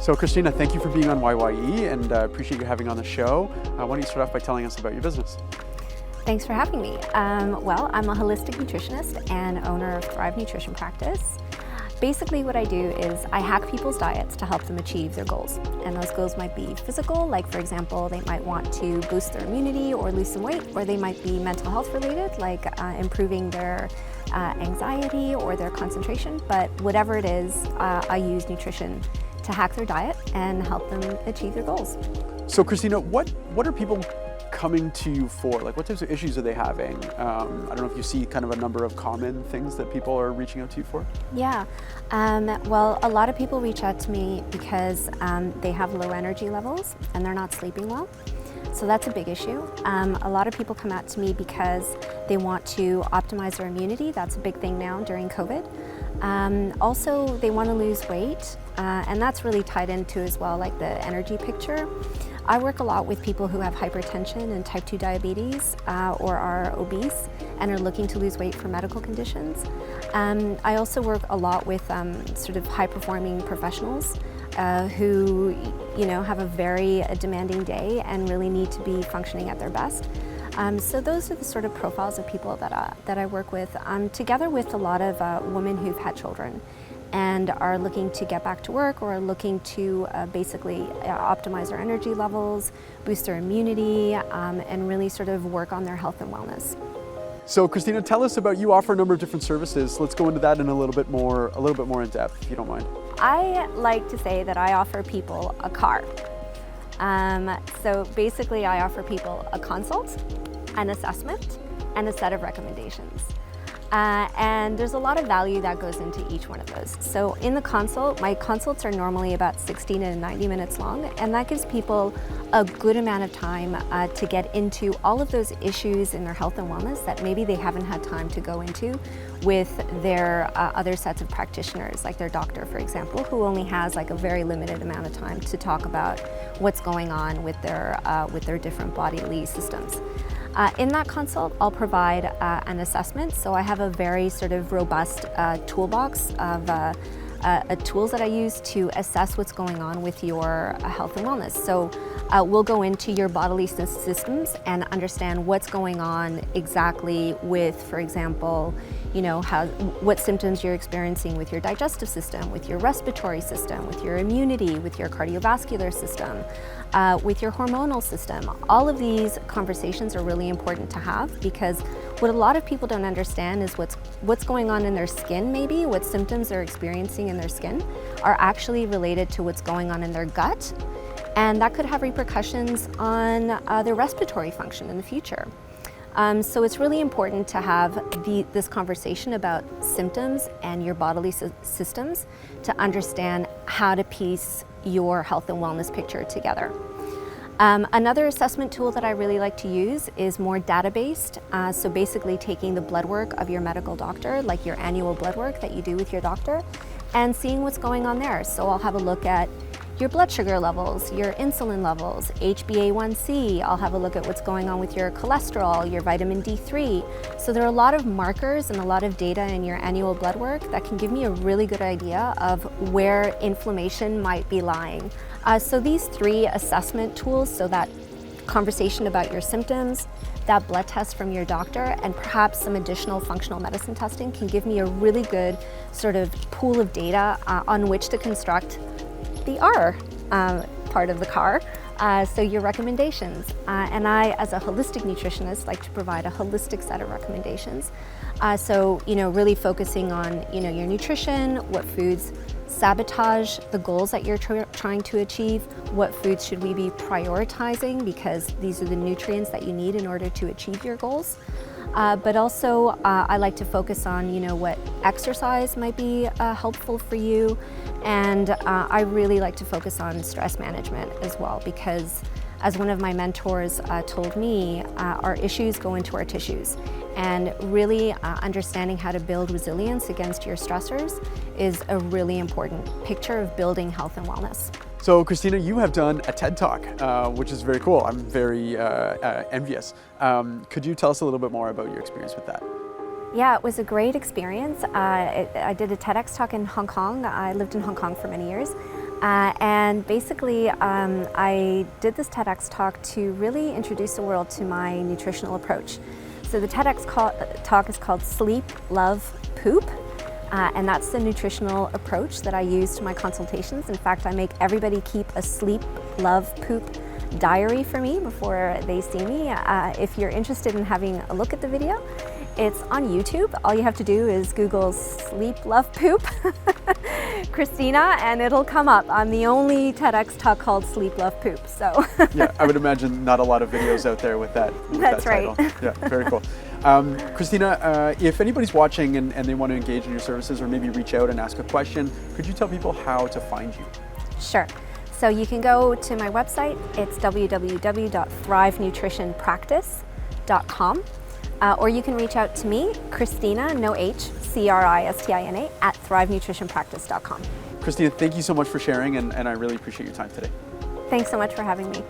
So Cristina, thank you for being on YYE and appreciate you having on the show. Why don't you start off by telling us about your business? Thanks for having me. Well, I'm a holistic nutritionist and owner of Thrive Nutrition Practice. Basically what I do is I hack people's diets to help them achieve their goals. And those goals might be physical, like for example, they might want to boost their immunity or lose some weight, or they might be mental health related, like improving their anxiety or their concentration. But whatever it is, I use nutrition to hack their diet and help them achieve their goals. So Cristina, what are people coming to you for? Like what types of issues are they having? I don't know if you see kind of a number of common things that people are reaching out to you for? Yeah, well, a lot of people reach out to me because they have low energy levels and they're not sleeping well. So that's a big issue. A lot of people come out to me because they want to optimize their immunity. That's a big thing now during COVID. Also, they want to lose weight, and that's really tied into as well, like the energy picture. I work a lot with people who have hypertension and type 2 diabetes or are obese and are looking to lose weight for medical conditions. I also work a lot with sort of high-performing professionals who, have a very demanding day and really need to be functioning at their best. So those are the sort of profiles of people that I work with, together with a lot of women who've had children and are looking to get back to work or are looking to basically optimize their energy levels, boost their immunity, and really sort of work on their health and wellness. So Cristina, tell us about, you offer a number of different services. Let's go into that in a little bit more in depth, if you don't mind. I like to say that I offer people a car. So basically I offer people a consult, an assessment, and a set of recommendations. And there's a lot of value that goes into each one of those. So in the consult, my consults are normally about 60 to 90 minutes long, and that gives people a good amount of time to get into all of those issues in their health and wellness that maybe they haven't had time to go into with their other sets of practitioners, like their doctor, for example, who only has like a very limited amount of time to talk about what's going on with their different bodily systems. In that consult, I'll provide an assessment. So I have a very sort of robust toolbox of tools that I use to assess what's going on with your health and wellness. So we'll go into your bodily systems and understand what's going on exactly with, for example, what symptoms you're experiencing with your digestive system, with your respiratory system, with your immunity, with your cardiovascular system, with your hormonal system. All of these conversations are really important to have because what a lot of people don't understand is what's going on in their skin, maybe what symptoms they're experiencing in their skin are actually related to what's going on in their gut, and that could have repercussions on their respiratory function in the future. So it's really important to have this conversation about symptoms and your bodily systems to understand how to piece your health and wellness picture together. Another assessment tool that I really like to use is more data-based. So basically taking the blood work of your medical doctor, like your annual blood work that you do with your doctor, and seeing what's going on there. So I'll have a look at your blood sugar levels, your insulin levels, HbA1c. I'll have a look at what's going on with your cholesterol, your vitamin D3. So there are a lot of markers and a lot of data in your annual blood work that can give me a really good idea of where inflammation might be lying. So these three assessment tools, so that conversation about your symptoms, that blood test from your doctor, and perhaps some additional functional medicine testing can give me a really good sort of pool of data on which to construct the R part of the car, so your recommendations. And I, as a holistic nutritionist, like to provide a holistic set of recommendations. So, really focusing on, your nutrition, what foods sabotage the goals that you're trying to achieve, what foods should we be prioritizing because these are the nutrients that you need in order to achieve your goals. But also I like to focus on, what exercise might be helpful for you. And I really like to focus on stress management as well, because as one of my mentors told me, our issues go into our tissues. And really understanding how to build resilience against your stressors is a really important picture of building health and wellness. So Cristina, you have done a TED Talk, which is very cool. I'm very envious. Could you tell us a little bit more about your experience with that? Yeah, it was a great experience. I did a TEDx talk in Hong Kong. I lived in Hong Kong for many years. And basically, I did this TEDx talk to really introduce the world to my nutritional approach. So the TEDx talk is called Sleep, Love, Poop. And that's the nutritional approach that I use to my consultations. In fact, I make everybody keep a sleep, love, poop diary for me before they see me. If you're interested in having a look at the video, it's on YouTube. All you have to do is Google sleep, love, poop, Cristina, and it'll come up. I'm the only TEDx talk called Sleep, Love, Poop. So Yeah, I would imagine not a lot of videos out there with that. That's that title. right. Yeah, very cool. Cristina, if anybody's watching and they want to engage in your services or maybe reach out and ask a question, could you tell people how to find you? Sure. So you can go to my website. It's www.thrivenutritionpractice.com. Or you can reach out to me, Cristina, no H, Cristina, at thrivenutritionpractice.com. Cristina, thank you so much for sharing, and I really appreciate your time today. Thanks so much for having me.